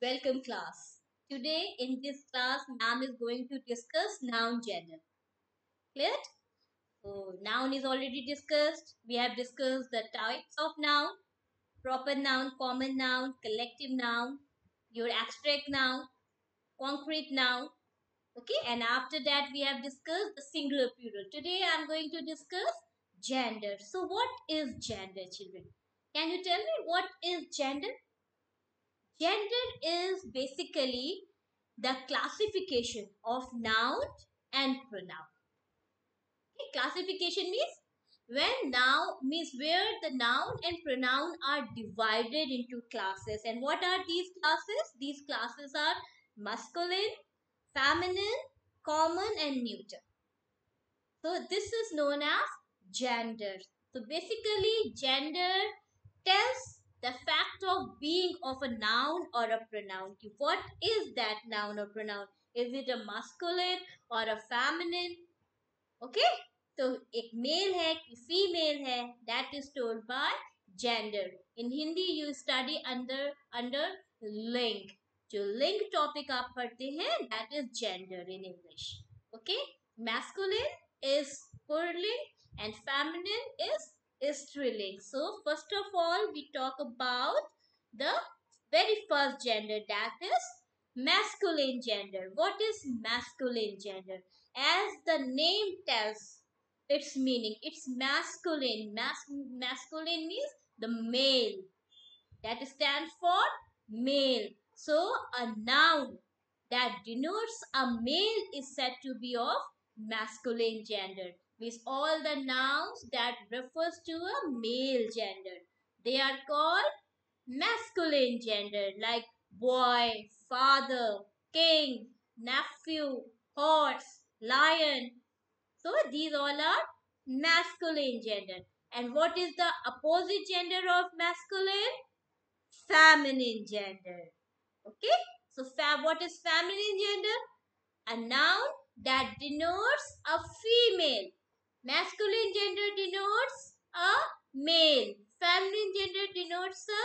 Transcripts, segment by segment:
Welcome class. Today in this class, ma'am is going to discuss noun gender. Clear? So noun is already discussed. We have discussed the types of noun, proper noun, common noun, collective noun, your abstract noun, concrete noun. Okay, and after that we have discussed the singular plural. Today I am going to discuss gender. So what is gender, children? Can you tell me what is gender? Gender is basically the classification of noun and pronoun. Okay, classification means when noun means where the noun and pronoun are divided into classes. And what are these classes? These classes are masculine, feminine, common, and neuter. So this is known as gender. So basically, gender tells the fact of being of a noun or a pronoun. What is that noun or pronoun? Is it a masculine or a feminine? Okay, तो एक mail है कि female है, that is told by gender. In Hindi you study under link. जो लिंग topic आप पढ़ते हैं that is gender in English. Okay, masculine is purling and feminine is striling. So first of all we talk about the very first gender, that is masculine gender. What is masculine gender? As the name tells its meaning, it's masculine. Masculine means the male. That stands for male. So a noun that denotes a male is said to be of masculine gender. Means all the nouns that refers to a male gender, they are called masculine gender, like boy, father, king, nephew, horse, lion. So these all are masculine gender. And what is the opposite gender of masculine? Feminine gender. Okay. So what is feminine gender? A noun that denotes a female. Masculine gender denotes a male. Feminine gender denotes a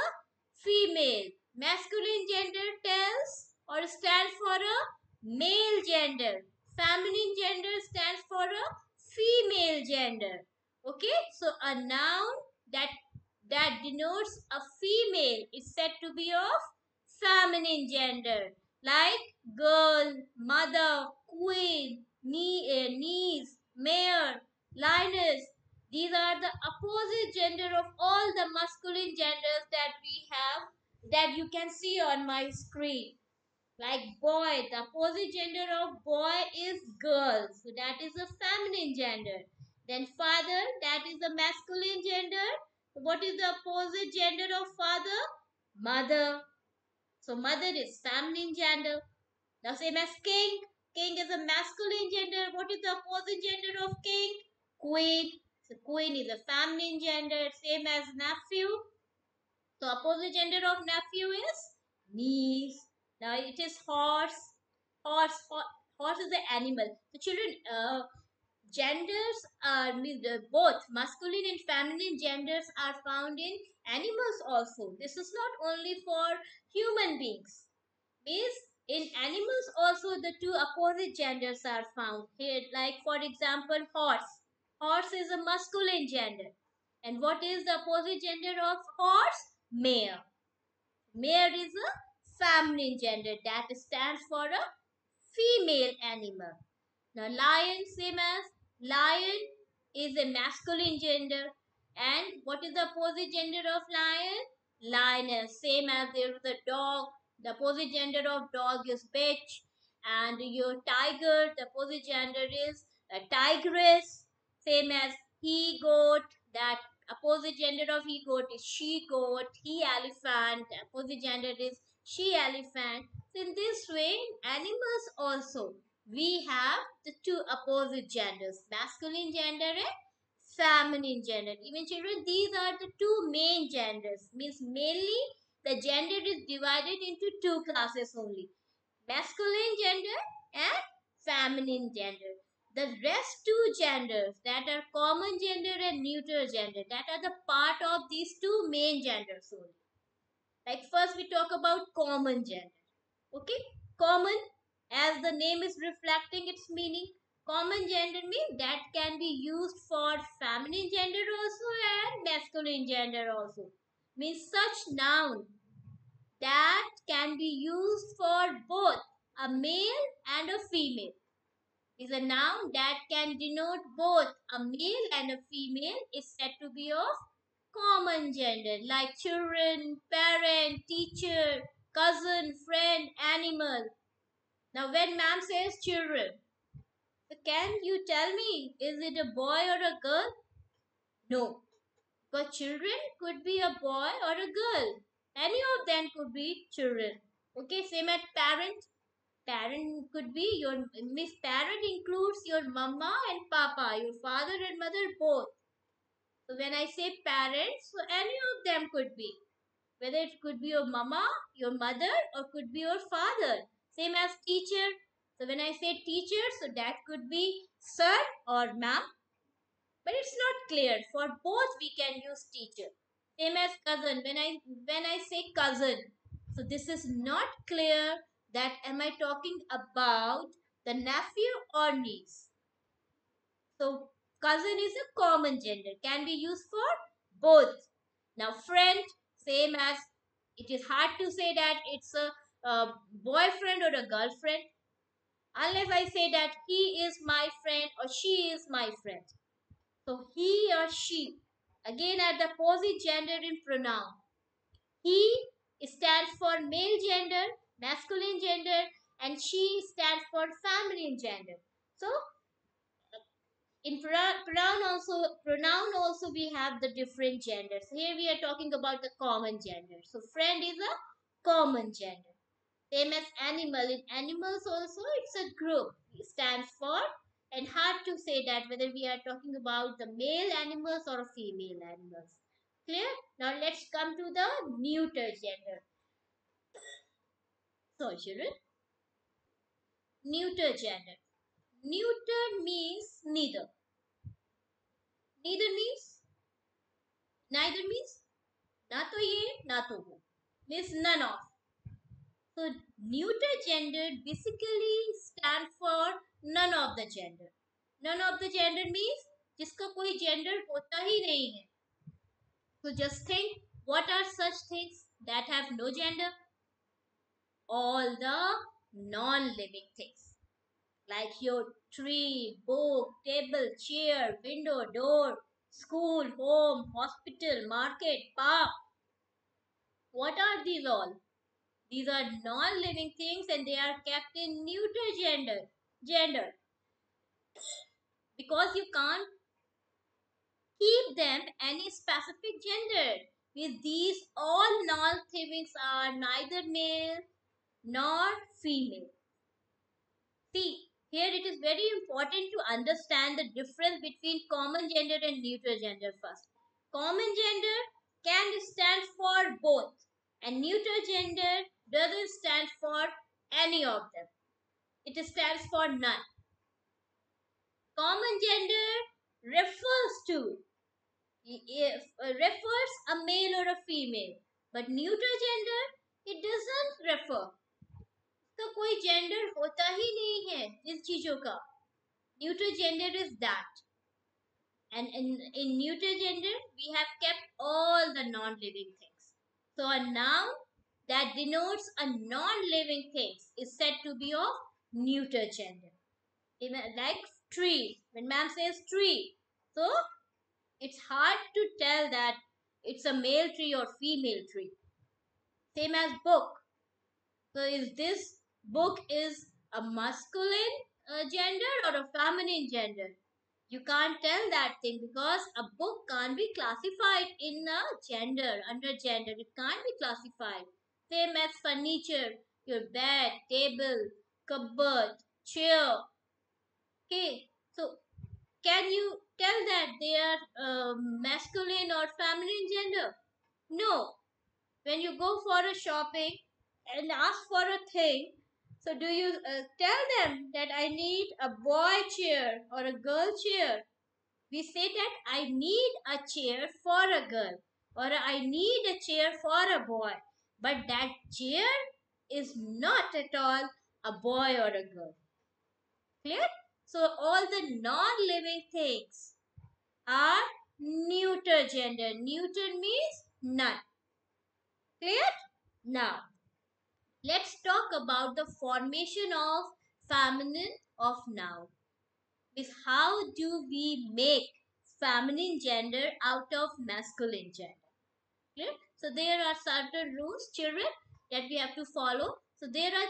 female. Masculine gender tells or stands for a male gender. Feminine gender stands for a female gender. Okay, so a noun that denotes a female is said to be of feminine gender, like girl, mother, queen, niece, mayor, lioness. These are the opposite gender of all the masculine genders that we have, that you can see on my screen. Like boy, the opposite gender of boy is girl, so that is a feminine gender. Then father, that is the masculine gender. What is the opposite gender of father? Mother. So mother is feminine gender. Now same as king. King is a masculine gender. What is the opposite gender of king? Queen. So queen is a feminine gender. Same as nephew. So opposite gender of nephew is niece. Now it is horse. Horse is the animal. So children, genders are both masculine and feminine genders are found in animals also. This is not only for human beings. Means in animals also the two opposite genders are found here. Like for example, horse. Horse is a masculine gender. And what is the opposite gender of horse? Mare. Mare is a feminine gender that stands for a female animal. Now lion, same as lion is a masculine gender. And what is the opposite gender of lion? Lioness. Same as there is a dog. The opposite gender of dog is bitch. And your tiger, the opposite gender is a tigress. Same as he goat. That opposite gender of he goat is she goat. He elephant. The opposite gender is she elephant. So in this way, animals also we have the two opposite genders, masculine gender and feminine gender. Even children, these are the two main genders. Means mainly the gender is divided into two classes only, masculine gender and feminine gender. The rest two genders, that are common gender and neuter gender, that are the part of these two main genders only. Like first we talk about common gender. Okay, common, as the name is reflecting its meaning. Common gender means that can be used for feminine gender also and masculine gender also. Means such noun that can be used for both a male and a female. Is a noun that can denote both a male and a female is said to be of common gender, like children, parent, teacher, cousin, friend, animal. Now, when ma'am says children, so can you tell me, is it a boy or a girl? No, because children could be a boy or a girl. Any of them could be children. Okay, same as parent. Parent could be your Miss Parent includes your mama and papa, your father and mother both. So when I say parents, so any of them could be. Whether it could be your mama, your mother, or could be your father. Same as teacher. So when I say teacher, so that could be sir or ma'am. But it's not clear. For both we can use teacher. Same as cousin. When I say cousin, so this is not clear that am I talking about the nephew or niece. So cousin is a common gender, can be used for both. Now friend, same as it is hard to say that it's a boyfriend or a girlfriend unless I say that he is my friend or she is my friend. So he or she, again at the opposite gender in pronoun. He stands for male gender, masculine gender, and she stands for feminine gender. So in pronoun also we have the different genders. Here we are talking about the common gender. So friend is a common gender. Same as animal. In animals also it's a group. It stands for, and hard to say that whether we are talking about the male animals or female animals. Clear? Now let's come to the neuter gender. So children, neuter gender. Neuter means neither. Neither means neither means na to ye na to wo. Means none of. So neuter gender basically stand for none of the gender. None of the gender means जिसका कोई gender होता ही नहीं है. So just think, what are such things that have no gender? All the non-living things like your tree, book, table, chair, window, door, school, home, hospital, market, park. What are these all? These are non-living things and they are kept in neuter gender because you can't keep them any specific gender. With these all non-living are neither male nor female. See, here it is very important to understand the difference between common gender and neuter gender first. Common gender can stand for both, and neuter gender doesn't stand for any of them. It stands for none. Common gender refers to if refers a male or a female, but neuter gender it doesn't refer. तो कोई gender होता ही नहीं है इन चीजों का. Neuter gender is that. And in neuter gender, we have kept all the non-living things. So a noun that denotes a non-living things is said to be of neuter gender. Like tree. When ma'am says tree, so it's hard to tell that it's a male tree or female tree. Same as book. So is this book is a masculine gender or a feminine gender? You can't tell that thing because a book can't be classified in a gender, under gender. It can't be classified. Same as furniture, your bed, table, cupboard, chair. Okay, so can you tell that they are masculine or feminine gender? No. When you go for a shopping and ask for a thing, so do you tell them that I need a boy chair or a girl chair? We say that I need a chair for a girl or I need a chair for a boy. But that chair is not at all a boy or a girl. Clear? So all the non-living things are neuter gender. Neuter means none. Clear? Now, let's talk about the formation of feminine of noun. Is how do we make feminine gender out of masculine gender? Clear? So there are certain rules, children, that we have to follow. So there are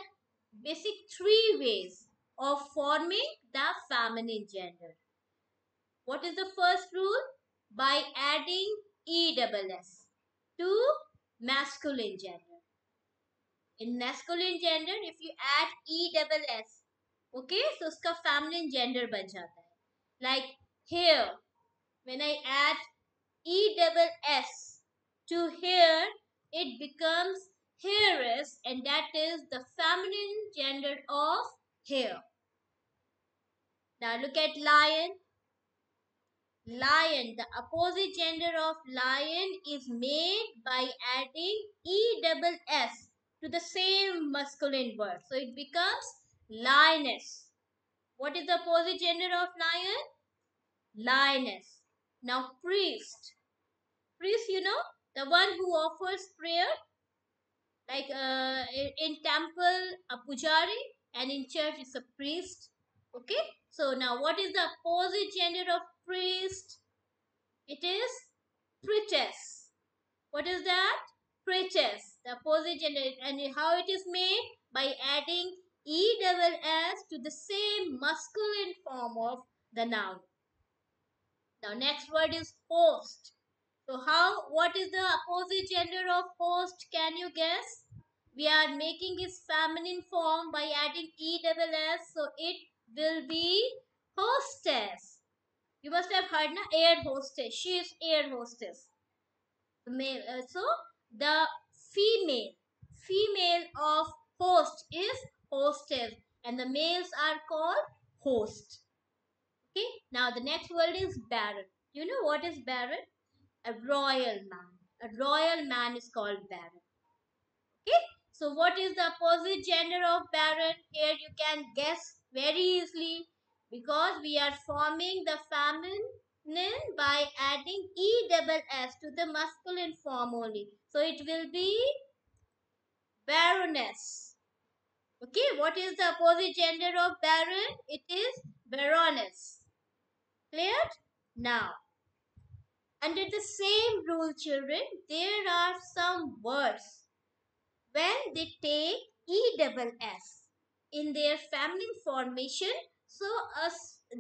basic three ways of forming the feminine gender. What is the first rule? By adding ESS to masculine gender. In masculine gender, if you add ESS, okay, so uska feminine gender ban jata hai. Like here, when I add ESS to here, it becomes heiress, and that is the feminine gender of here. Now look at lion. Lion, the opposite gender of lion is made by adding ESS to the same masculine word. So it becomes lioness. What is the opposite gender of lion? Lioness. Now priest. Priest, you know, the one who offers prayer, like in temple a pujari, and in church it's a priest. Okay, so now what is the opposite gender of priest? It is priestess. What is that? Priestess, the opposite gender. And how it is made? By adding ESS to the same masculine form of the noun. Now next word is host. So what is the opposite gender of host? Can you guess? We are making its feminine form by adding ESS. So it will be hostess. You must have heard na, air hostess. She is air hostess. So the female female of host is hostess, and the males are called host. Okay. Now the next word is baron. You know what is baron? A royal man. A royal man is called baron. Okay. So what is the opposite gender of baron? Here you can guess very easily, because we are forming the feminine by adding ESS to the masculine form only. So it will be baroness. Okay, what is the opposite gender of baron? It is baroness. Clear? Now, under the same rule, children, there are some words when they take ESS in their feminine formation, so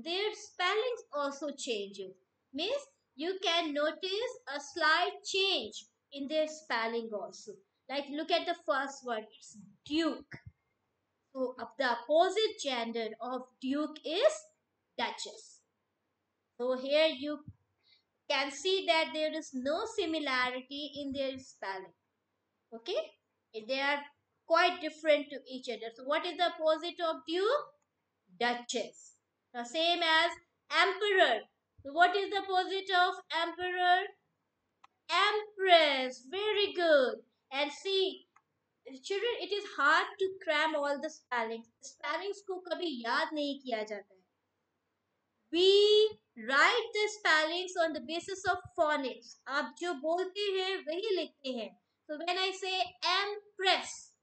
their spellings also changes. Means you can notice a slight change in their spelling also. Like look at the first word, it's duke. So the opposite gender of duke is duchess. So here you can see that there is no similarity in their spelling. Okay, they are quite different to each other. So what is the opposite of duke? Duchess. Now same as emperor. So what is the opposite of emperor? Empress. Very good. And see, children, it is hard to cram all the spellings. Spellings को कभी याद नहीं किया जाता है. We write the spellings on the basis of phonics. आप जो बोलते हैं वही लिखते हैं. So when I say empress,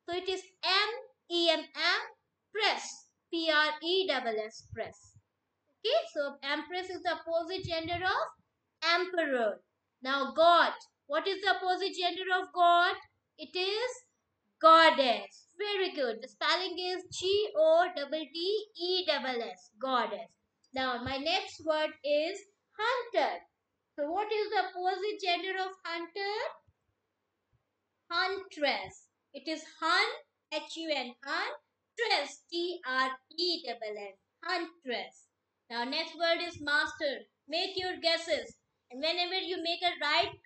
so it is M-E-M-M, press, P-R-E-S-S, press. Okay, so empress is the opposite gender of emperor. Now God, what is the opposite gender of God? It is goddess. Very good. The spelling is G-O-D-D-E-S-S, goddess. Now my next word is hunter. So what is the opposite gender of hunter? Huntress. It is hun, H-U-N, tress, T-R-E-S-S, huntress. Now next word is master. Make your guesses. And whenever you make a right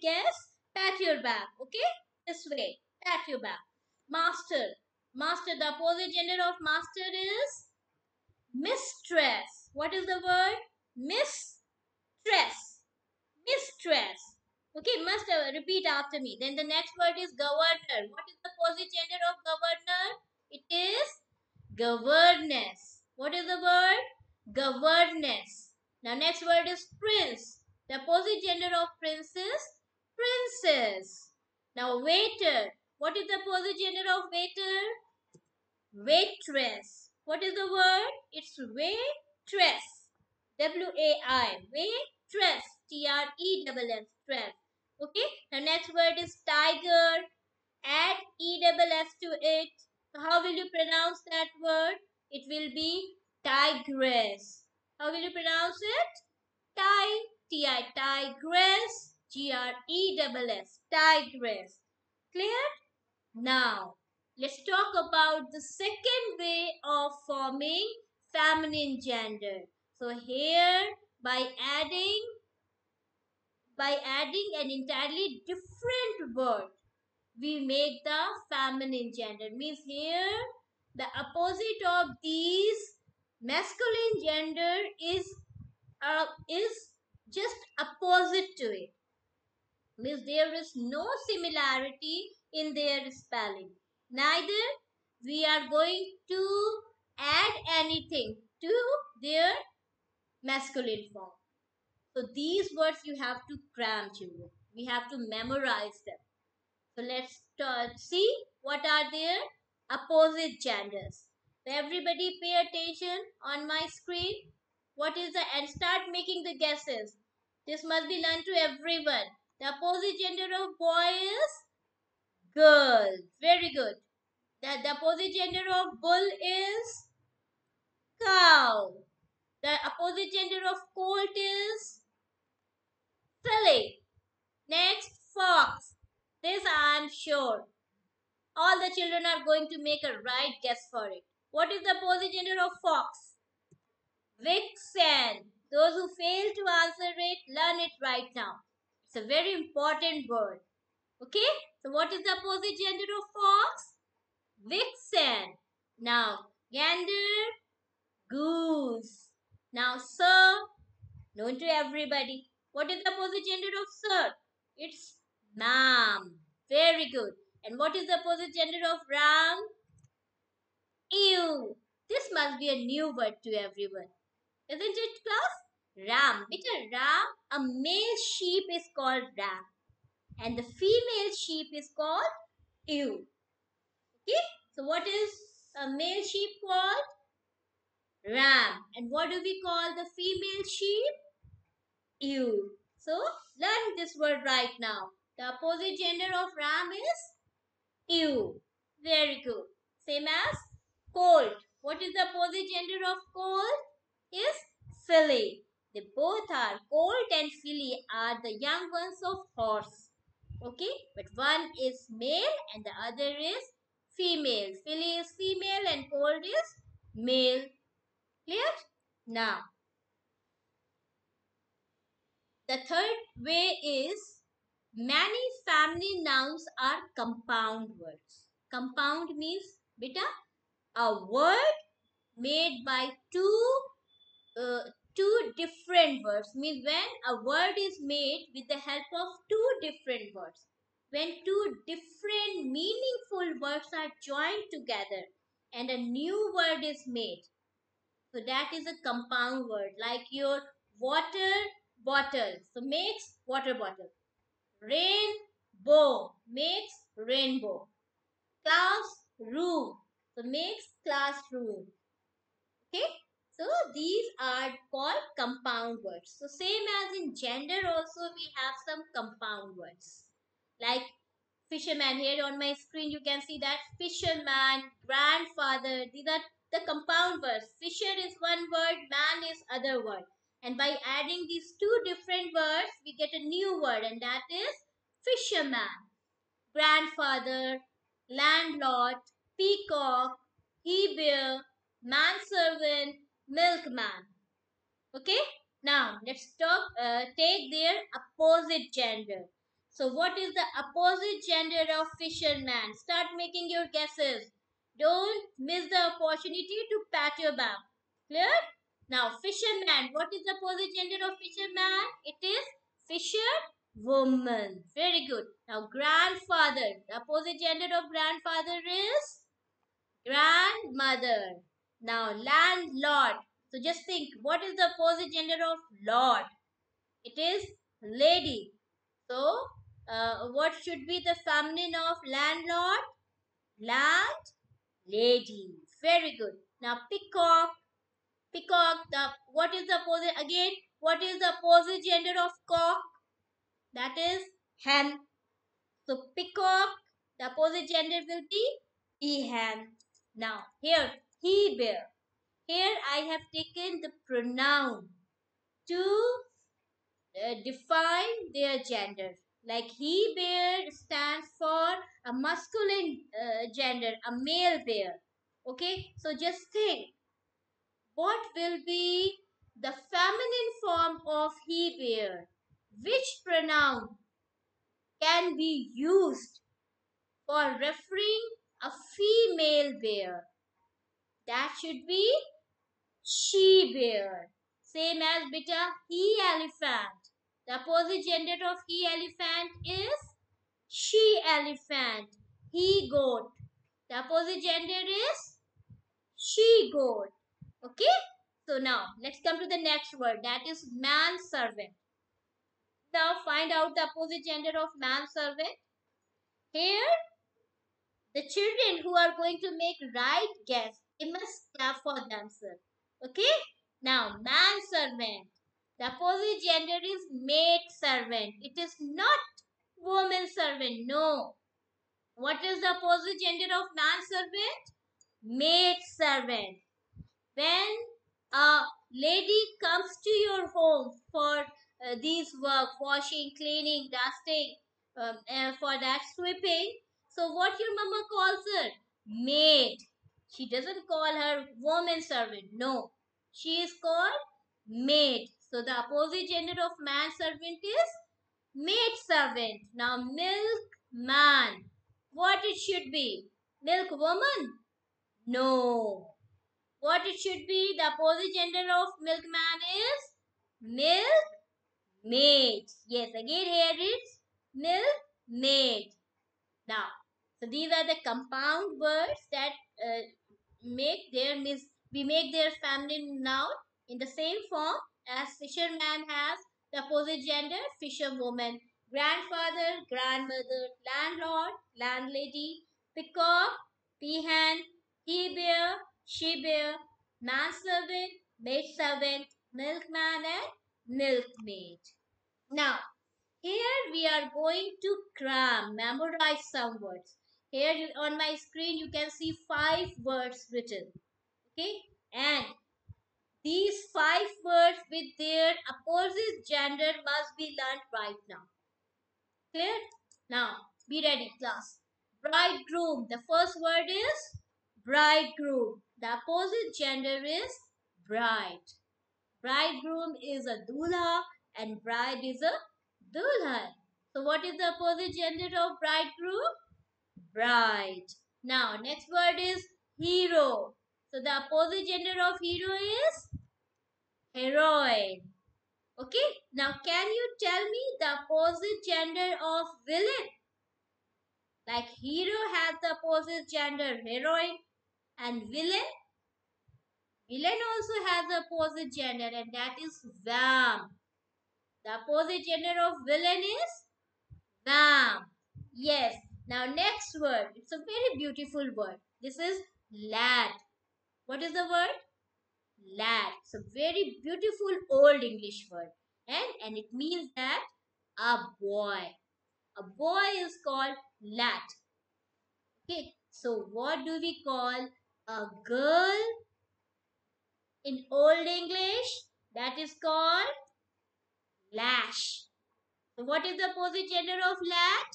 guess, pat your back. Okay? This way. Pat your back. Master. Master. The opposite gender of master is mistress. What is the word? Mistress. Mistress. Okay, must repeat after me. Then the next word is governor. What is the opposite gender of governor? It is governess. What is the word? Governess. Now next word is prince. The opposite gender of prince is princess. Now waiter. What is the opposite gender of waiter? Waitress. What is the word? It's waitress. W-A-I. Waitress. T-R-E-S-S. Tress. Okay. The next word is tiger. Add E-S-S to it. So how will you pronounce that word? It will be tigress. How will you pronounce it? T-I, tigress. G-R-E-S-S. Tigress. Clear? Now, let's talk about the second way of forming feminine gender. So here, by adding an entirely different word, we make the feminine gender. Means here, the opposite of these masculine gender is just opposite to it. Means there is no similarity in their spelling. Neither we are going to add anything to their masculine form. So these words you have to cram, children. We have to memorize them. So let's see what are their opposite genders. So everybody pay attention on my screen. What is the and start making the guesses. This must be learned to everyone. The opposite gender of boy is girl. Very good. The opposite gender of bull is cow. The opposite gender of colt is filly. Next, fox. This I am sure. All the children are going to make a right guess for it. What is the opposite gender of fox? Vixen. Those who fail to answer it, learn it right now. It's a very important word. Okay? So what is the opposite gender of fox? Vixen. Now, gander, goose. Now, sir, known to everybody. What is the opposite gender of sir? It's ma'am. Very good. And what is the opposite gender of ram? Ew. This must be a new word to everyone. Isn't it, class? Ram. Beta ram. A male sheep is called ram. And the female sheep is called ewe. Okay? So what is a male sheep called? Ram. And what do we call the female sheep? Ewe. So learn this word right now. The opposite gender of ram is ewe. Very good. Same as colt. What is the opposite gender of colt? Is filly. They both are colt and filly are the young ones of horse. Okay, but one is male and the other is female. Filly is female and colt is male. Clear? Now, the third way is many family nouns are compound words. Compound means, beta, a word made by uh, two different words. Means when a word is made with the help of two different words. When two different meaningful words are joined together and a new word is made. So that is a compound word like your water bottle. So makes water bottle. Rainbow makes rainbow. Classroom. So makes classroom. Okay. So these are called compound words. So same as in gender also we have some compound words. Like fisherman, here on my screen you can see that fisherman, grandfather. These are the compound words. Fisher is one word, man is other word. And by adding these two different words we get a new word and that is fisherman. Grandfather, landlord, peacock, he-bear, manservant, milkman. Okay? Now, let's take their opposite gender. So, what is the opposite gender of fisherman? Start making your guesses. Don't miss the opportunity to pat your back. Clear? Now, fisherman. What is the opposite gender of fisherman? It is fisher. woman. Very good. Now, grandfather. The opposite gender of grandfather is grandmother. Now, landlord. So, just think what is the opposite gender of lord? It is lady. So, what should be the feminine of landlord? Landlady. Very good. Now, peacock. Peacock. What is the opposite? Again, what is the opposite gender of cock? That is hen. So peacock, the opposite gender will be peahen. Now here, he bear. Here I have taken the pronoun to define their gender. Like he bear stands for a masculine gender, a male bear. Okay, so just think what will be the feminine form of he bear? Which pronoun can be used for referring a female bear? That should be she bear. Same as beta he elephant. The opposite gender of he elephant is she elephant. He goat. The opposite gender is she goat. Okay? So now let's come to the next word, that is man servant. Now find out the opposite gender of man servant. Here the children who are going to make right guess, they must clap for themselves. Okay? Now, man servant. The opposite gender is maid servant. It is not woman servant. No. What is the opposite gender of man servant? Maid servant. When a lady comes to your home for these work, washing, cleaning, dusting, for that sweeping, so what your mama calls her? Maid. She doesn't call her woman servant. No, she is called maid. So the opposite gender of man servant is maid servant. Now milk man. What it should be? Milk woman? No. What it should be? The opposite gender of milkman is milkmaid. Yes, again here it's milkmaid. Now, so these are the compound words that make their we make their feminine noun in the same form as fisherman has the opposite gender fisherwoman, grandfather, grandmother, landlord, landlady, peacock, peahen, he bear, she bear, manservant, maidservant, milkman, and milkmaid. Now, here we are going to memorize some words. Here on my screen you can see 5 words written. Okay, and these 5 words with their opposite gender must be learned right now. Clear? Now, be ready, class. Bridegroom. The first word is bridegroom. The opposite gender is bride. Bridegroom is a dulha and bride is a dulhan. So what is the opposite gender of bridegroom? Bride. Now next word is hero. So the opposite gender of hero is heroine. Okay. Now can you tell me the opposite gender of villain? Like hero has the opposite gender heroine, and villain also has the opposite gender, and that is vamp. The opposite gender of villain is vamp. Yes. Now next word. It's a very beautiful word. This is lad. What is the word? Lad. It's a very beautiful old English word. And it means that a boy. A boy is called lad. Okay. So what do we call a girl in old English? That is called lash. So what is the opposite gender of lad?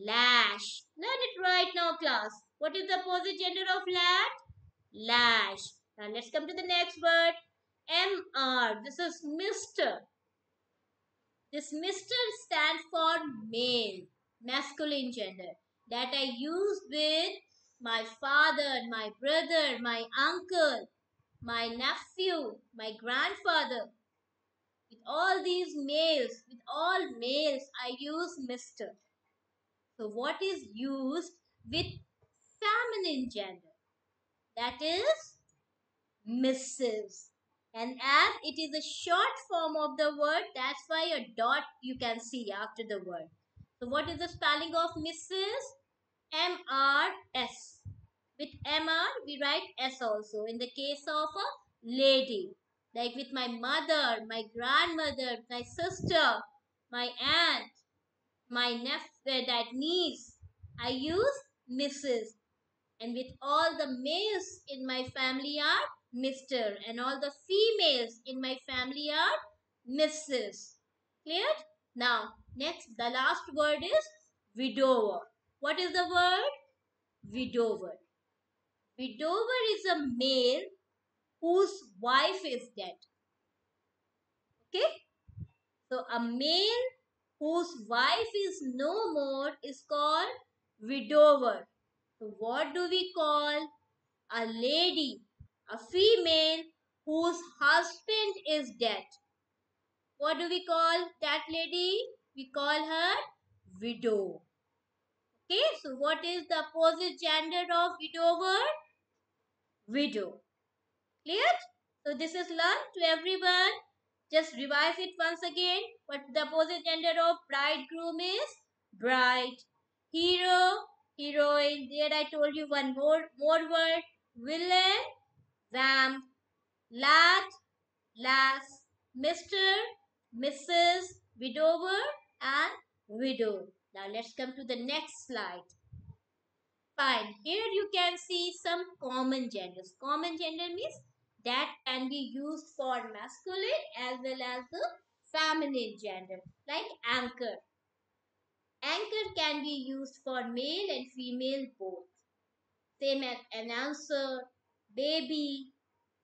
Lash. Learn it right now, class. What is the opposite gender of lad? Lash. Now let's come to the next word. MR. This is Mr. This Mr. stands for male, masculine gender. That I use with my father, my brother, my uncle, my nephew, my grandfather. With all these males, with all males, I use Mr. So what is used with feminine gender? That is Mrs. And as it is a short form of the word, that's why a dot you can see after the word. So what is the spelling of Mrs.? M-R-S. With M-R, we write S also. In the case of a lady, like with my mother, my grandmother, my sister, my aunt, my nephew, that niece, I use Mrs. And with all the males in my family are Mr. And all the females in my family are Mrs. Clear? Now, next, the last word is widower. What is the word? Widower. Widower is a male whose wife is dead. Okay? So, a male whose wife is no more is called widower. So, what do we call a lady, a female whose husband is dead? What do we call that lady? We call her widow. Okay, so what is the opposite gender of widower? Widow. Clear? So this is learned to everyone. Just revise it once again. What the opposite gender of bridegroom is? Bride. Hero, heroine. There I told you one more word. Villain, vamp. Lad, lass. Mr., Mrs., widower and widow. Now let's come to the next slide. Fine. Here you can see some common genders. Common gender means that can be used for masculine as well as the feminine gender. Like anchor. Anchor can be used for male and female both. Same as announcer, baby,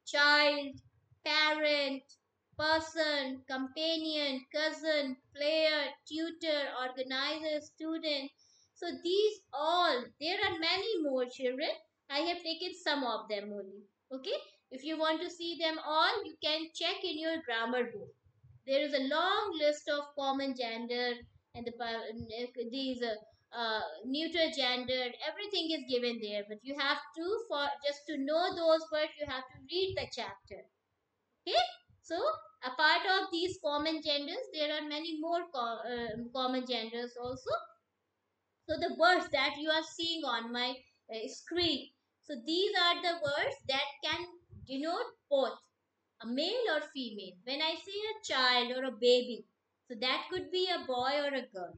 child, parent, person, companion, cousin, player, tutor, organizer, student. So these all, there are many more children. I have taken some of them only. Okay. If you want to see them all, you can check in your grammar book. There is a long list of common gender and these neuter gendered, everything is given there, but you have to, for just to know those words, you have to read the chapter. Okay, so a part of these common genders, there are many more common genders also. So the words that you are seeing on my screen, so these are the words that can denote both a male or female. When I say a child or a baby, so that could be a boy or a girl.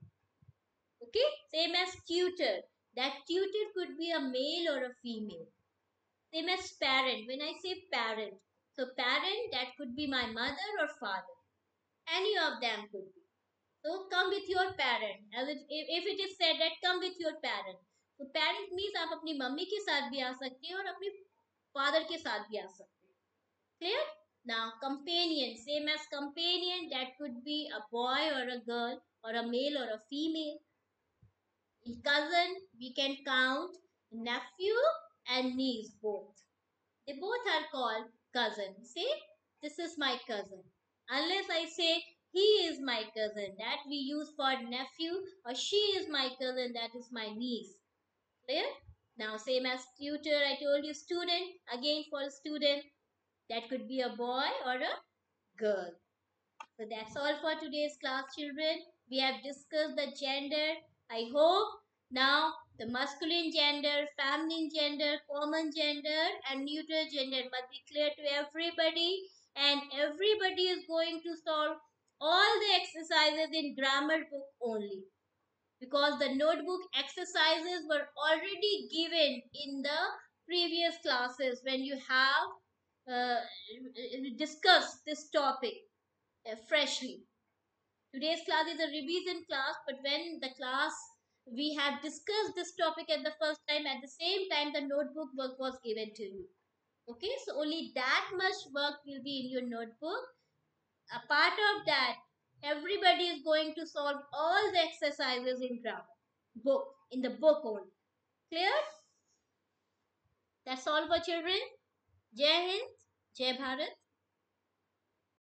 Okay, same as tutor. That tutor could be a male or a female. Same as parent. When I say parent, so parent, that could be my mother or father. Any of them could be. So come with your parent. As if it is said that come with your parent. So parent means आप अपनी mummy के साथ भी आ सकते हैं और अपने father के साथ भी आ सकते हैं. Clear? Now companion, same as companion, that could be a boy or a girl or a male or a female. In cousin, we can count nephew and niece both. They both are called cousin. See, this is my cousin. Unless I say he is my cousin, that we use for nephew, or she is my cousin, that is my niece. Clear? Now, same as tutor, I told you student. Again, for student, that could be a boy or a girl. So that's all for today's class, children. We have discussed the gender. I hope now the masculine gender, feminine gender, common gender, and neutral gender must be clear to everybody. And everybody is going to solve all the exercises in grammar book only. Because the notebook exercises were already given in the previous classes when you have discussed this topic freshly. Today's class is a revision class, but when the class we have discussed this topic at the first time, at the same time the notebook work was given to you. Okay, so only that much work will be in your notebook. A part of that, everybody is going to solve all the exercises in grammar book, in the book only. Clear? That's all for children. Jai Hind, Jai Bharat.